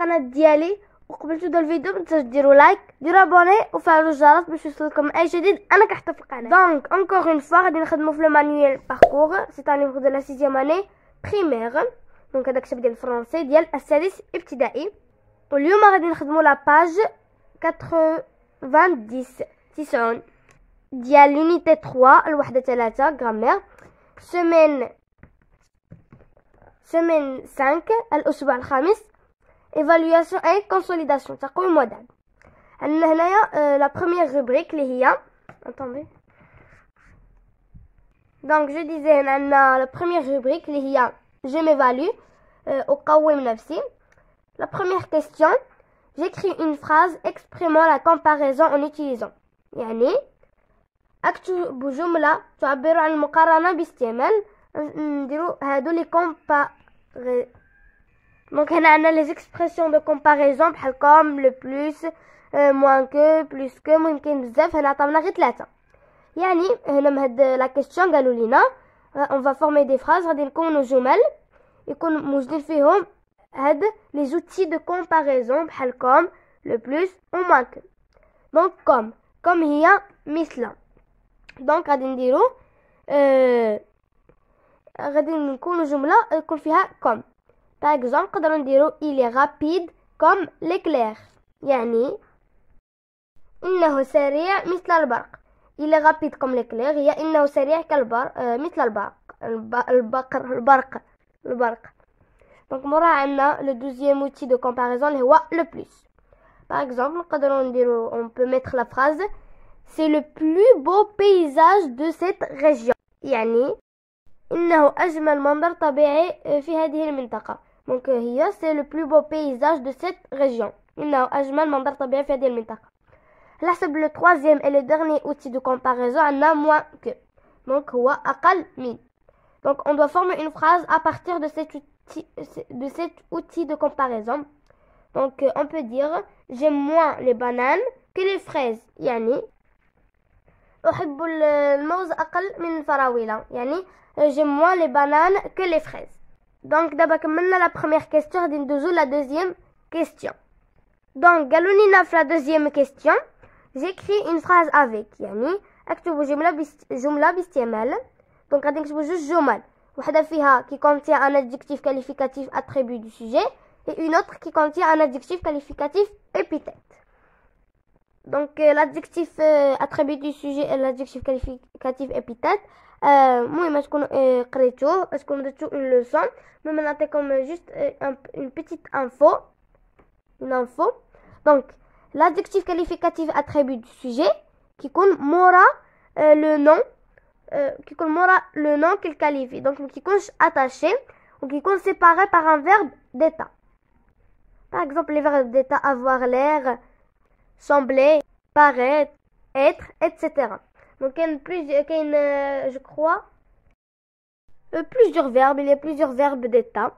القناه ديالي وقبل تبداو الفيديو متنساوش ديروا لايك ديروا ابوني وفعلوا الجرس باش يوصلكم اي جديد انا كنحط في القناه. دونك encore une fois غادي نخدموا في لو مانيوال باركور سي ان ليفر دو لا 6e année primaire. دونك هذا كتاب ديال الفرنسي ديال السادس ابتدائي. واليوم غادي نخدموا لا باج 90 ديال لونيتي 3 الوحده 3 غرامير. سيمين 5 الاسبوع الخامس. ايفالواسيون اي كونسوليداسيون تقويم ودعم. عندنا هنايا لا بروميير روبريك اللي هي attendez. دونك جو ديزي هنا عندنا لا بروميير روبريك اللي هي جو ميفالو اقوم نفسي. La première question, j'écris une phrase exprimant la comparaison en utilisant. يعني أكتب جملة تعبر عن المقارنة باستعمال نديرو هادو لي كومباري. دونك هنا عندنا لي اكسبرسيون دو كومباريزون بحال كوم لو بلوس موان كو بلوس كو. المهم كاين بزاف. هنا عطاونا غير 3. يعني هنا من هاد لا كيسيون قالوا لينا اون فا فورمي دي فراز غادي نكونوا جمل يكون موجودين فيهم هاد لي زوتي دو كومباريزون بحال كوم لو بلوس و موان كو. دونك كوم هي مثل. دونك غادي نديرو غادي نكونوا جمله يكون فيها كوم. باغ اكزومبل نقدروا نديرو il est rapide comme l'éclair يعني انه سريع مثل البرق. il est rapide comme l'éclair هي انه سريع كالبرق مثل البرق. دونك موراها عندنا لو دوزيام اوتي دو كومباريزون اللي هو لو بلوس. باغ اكزومبل نقدروا نديرو on peut mettre la phrase c'est le plus beau paysage de cette région يعني انه اجمل منظر طبيعي في هذه المنطقه. دونك هي c'est le plus beau paysage de cette région انه اجمل منظر طبيعي في هذه المنطقه. على حسب لو troisième et le dernier outil de comparaison عندنا moins que. دونك هو اقل من. Donc on doit former une phrase à partir de cet outil de comparaison. Donc on peut dire j'aime moins les bananes que les fraises يعني أحب الموز أقل من الفراولة يعني j'aime moins les bananes que les fraises. Donc دابا كملنا la première question غادي ندوزو la deuxième question. Donc قالوا لينا في la deuxième question j'écris une phrase avec يعني أكتب جملة باستعمال. دونك غادي نكتبو جوج جمل وحده فيها qui contient un adjectif qualificatif attribut du sujet et une autre qui contient un adjectif qualificatif épithète. Donc l'adjectif attribut du sujet et l'adjectif qualificatif épithète المهم تكونوا قريتوه تكونوا درتو une leçon. المهم نعطيكم juste une petite info. Donc l'adjectif qualificatif attribut du sujet كيكون مورا le nom كيكون مورا le nom qu'il qualifie. Donc مكيكونش attaché وكيكون séparé par un verbe d'état. Par exemple les verbes d'état avoir l'air, sembler, paraître, être, etc. Donc je crois plusieurs verbes. Il y a plusieurs verbes d'état.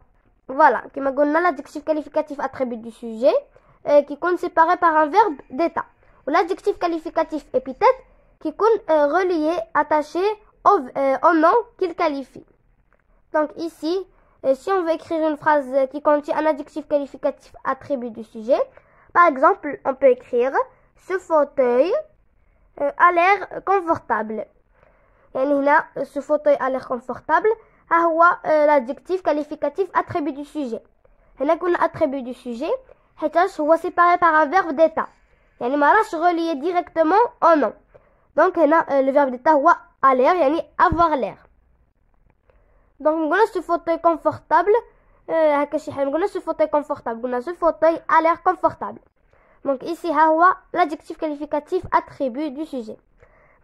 Voilà, كما قلنا l'adjectif qualificatif attribut du sujet qui est séparé par un verbe d'état. Ou l'adjectif qualificatif épithète qui est relié, attaché au nom qu'il qualifie. Donc ici, si on veut écrire une phrase qui contient un adjectif qualificatif attribut du sujet, par exemple, on peut écrire ce fauteuil a l'air confortable. يعني هنا ce fauteuil a l'air confortable ها هو l'adjectif qualificatif attribut du sujet. هنا قلنا attribut du sujet حيتاش هو séparé par un verbe d'état يعني ما راهش relié directement au nom. Donc هنا le verbe d'état هو a l'air يعني avoir l'air. Donc نقولنا ce fauteuil confortable هكا شي حاجه نقولنا ce fauteuil confortable قلنا ce fauteuil a l'air confortable. Donc ici ها هو l'adjectif qualificatif attribut du sujet.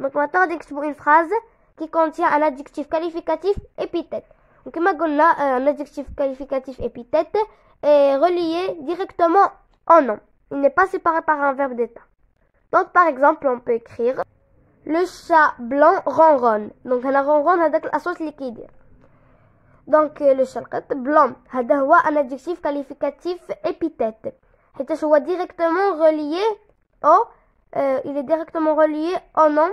Donc maintenant غادي نكتبوا une phrase qui contient un adjectif qualificatif épithète. Donc كما قلنا un adjectif qualificatif épithète est relié directement au nom. Il n'est pas séparé par un verbe d'état. Donc par exemple on peut écrire le chat blanc ronronne. Donc هنا ronronne هذاك الأصوات اللي كيدير. Donc le chat القط blanc هذا هو un adjectif qualificatif épithète حيتاش هو directement relié au il est directement relié au nom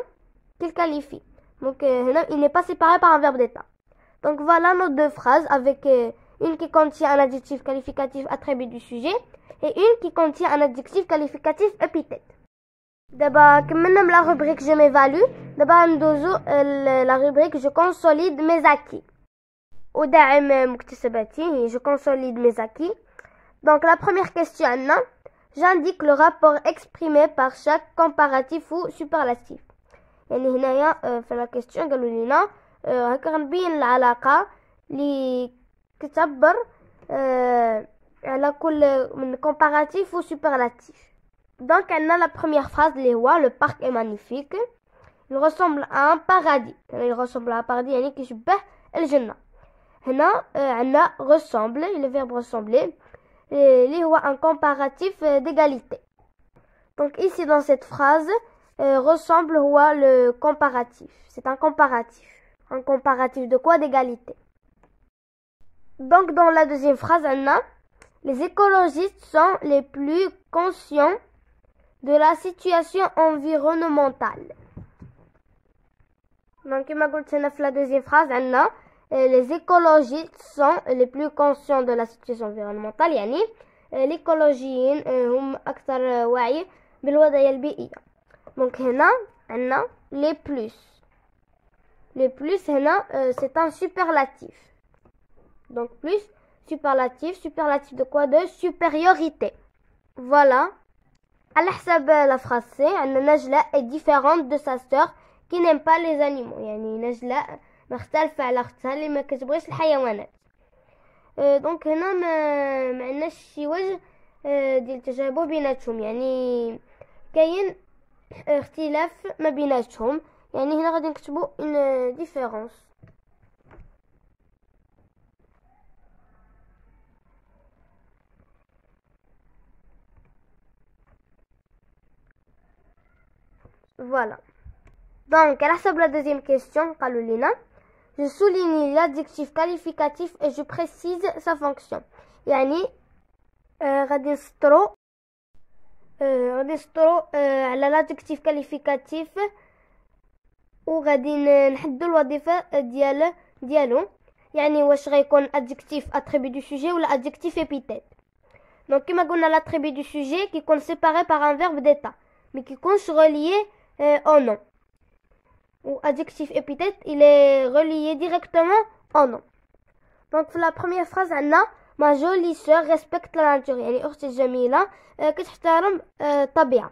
qu'il qualifie. Donc هنا il n'est pas séparé par un verbe d'état. Donc voilà nos deux phrases avec une qui contient un adjectif qualificatif attribut du sujet et une qui contient un adjectif qualificatif épithète. D'abord, comme la rubrique je m'évalue, d'abord ندوزو la rubrique je consolide mes acquis. ودعم مكتسباتي, je consolide mes acquis. Donc la première question, j'indique le rapport exprimé par chaque comparatif ou superlatif. يعني هنايا في la question قالوا لنا هكا غنبين العلاقة اللي كتعبر على كل من comparatif ou superlatif. Donc on a la première phrase اللي هو le parc est magnifique. Il ressemble à un paradis. Il ressemble à un paradis يعني كيشبه الجنة. هنا عندنا ressemble, le verbe ressembler اللي هو un comparatif d'égalité. Donc ici dans cette phrase ressemble هو le comparatif. C'est un comparatif. Un comparatif de quoi? D'égalité. Donc dans la deuxième phrase عندنا les écologistes sont les plus conscients de la situation environnementale. Donc كما قلت هنا في la deuxième phrase عندنا les écologistes sont les plus conscients de la situation environnementale. يعني l'écologiين هم أكثر وعي بالوضعية البيئية. Donc هنا عندنا les plus. Les plus هنا c'est un superlatif. Donc plus superlatif. Superlatif de quoi? De supériorité. Voilà. على حسب la phrase C, عندنا نجلة est différente de sa sœur qui n'aime pas les animaux. يعني نجلة مختلفة على اختها اللي ما كتبغيش الحيوانات. دونك هنا ما عندناش شي وجه ديال التشابه بيناتهم. يعني كاين اختلاف ما بيناتهم. يعني هنا غادي نكتبوا une différence. Voilà. Donc, à la deuxième question, قالوا je souligne l'adjectif qualificatif et je précise sa fonction. يعني غادي نسطرو على l'adjectif qualificatif وغادي نحددو الوظيفة ديالو. يعني واش غيكون adjectif attribut du sujet ولا adjectif épithète. Donc كما قلنا l'attribut du sujet كيكون séparé par un verbe d'état mais كيكونش relié au nom. Ou adjectif épithète, il est relié directement au nom. Donc, pour la première phrase, on a ma jolie sœur respecte la nature. يعني أختي الجميلة كتحترم الطبيعة.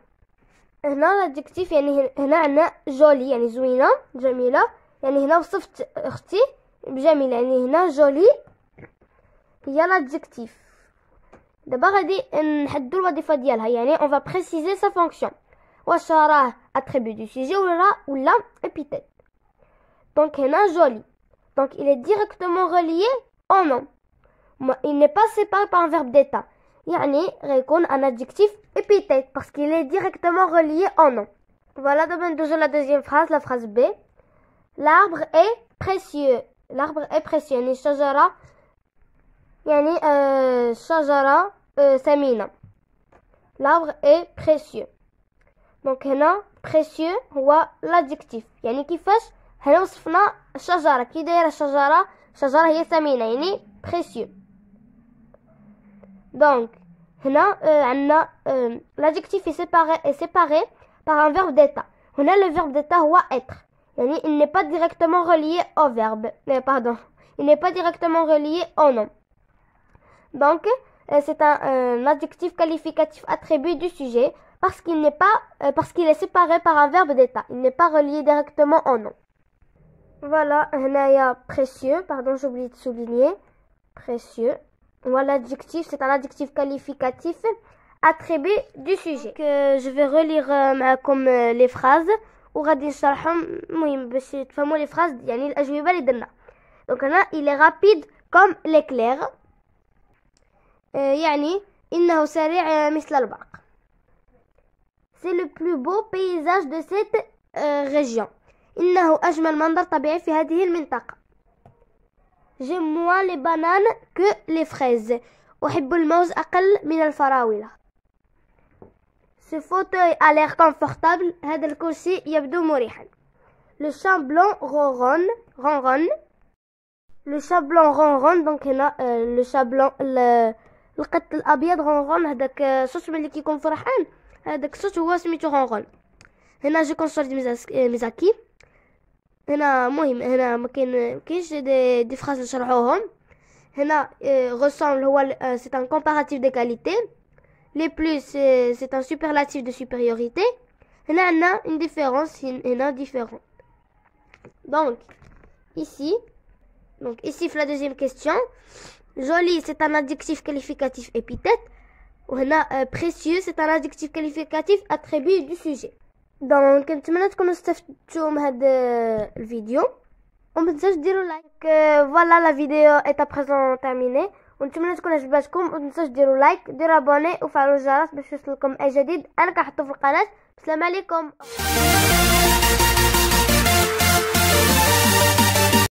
هنا l'adjectif يعني هنا عندنا jolie يعني زوينة جميلة. يعني هنا وصفت أختي بجميلة. يعني هنا jolie هي l'adjectif. دابا غادي نحددو الوظيفة ديالها. يعني on va préciser sa fonction. واش راه attribut du sujet ولا épithète. Donc هنا joli. Donc il est directement relié au nom. Il n'est pas séparé par un verbe d'état. يعني غيكون un adjectif épithète parce qu'il est directement relié au nom. Voilà, دابا ندوزو la deuxième phrase, la phrase B. L'arbre est précieux. L'arbre est précieux. يعني الشجرة يعني شجرة ثمينة. L'arbre est précieux. Donc هنا précieux هو l'adjectif. يعني كيفاش هنا وصفنا الشجرة كي دايره الشجرة هي ثمينة يعني précieux. Donc هنا عندنا l'adjectif est séparé par un verbe d'état. هنا le verbe d'état هو être. يعني il n'est pas directement relié au verbe. Il n'est pas directement relié au nom. Donc c'est un adjectif qualificatif attribut du sujet parce qu'il est séparé par un verbe d'état. Il n'est pas relié directement au nom. Voilà, هنايا précieux, j'ai oublié de souligner. Précieux. Voilà, l'adjectif, c'est un adjectif qualificatif attribut du sujet. Donc, je vais relire معكم les phrases وغادي نشرحهم المهم باش تفهموا les phrases يعني الأجوبة اللي درنا. Donc هنا il est rapide comme l'éclair. يعني إنه سريع مثل البرق. C'est le plus beau paysage de cette région. إنه أجمل منظر طبيعي في هذه المنطقة. J'aime moins les bananes que les fraises. أحب الموز أقل من الفراولة. Ce fauteuil a l'air confortable. هذا الكرسي يبدو مريحا. Le chat blanc ronronne. لو شا بلون رون دونك هنا لو شا بلون القط الابيض رون هذاك الصوت ملي كيكون فرحان هذاك الصوت هو سميتو رون. هنا جو كونسورت ميزاكي. هنا مهم هنا ما كاينش دي فراز نشرحوهم. هنا ressemble هو c'est un comparatif de qualité. Les plus c'est un superlatif de supériorité. هنا عندنا une différence هنا différent. Donc ici في la deuxième question, joli c'est un adjectif qualificatif épithète. وهنا précieux c'est un adjectif qualificatif attribut du sujet. Donc نتمنى تكونوا استفدتوا من هذا الفيديو وما تنساوش ديروا لايك. فوالا لا فيديو est à présent terminée ونتمنى تكون عجبتكم. وما تنساوش ديروا لايك ديروا ابوني وفعلوا الجرس باش يوصلكم اي جديد انا كنحطو في القناه. السلام عليكم.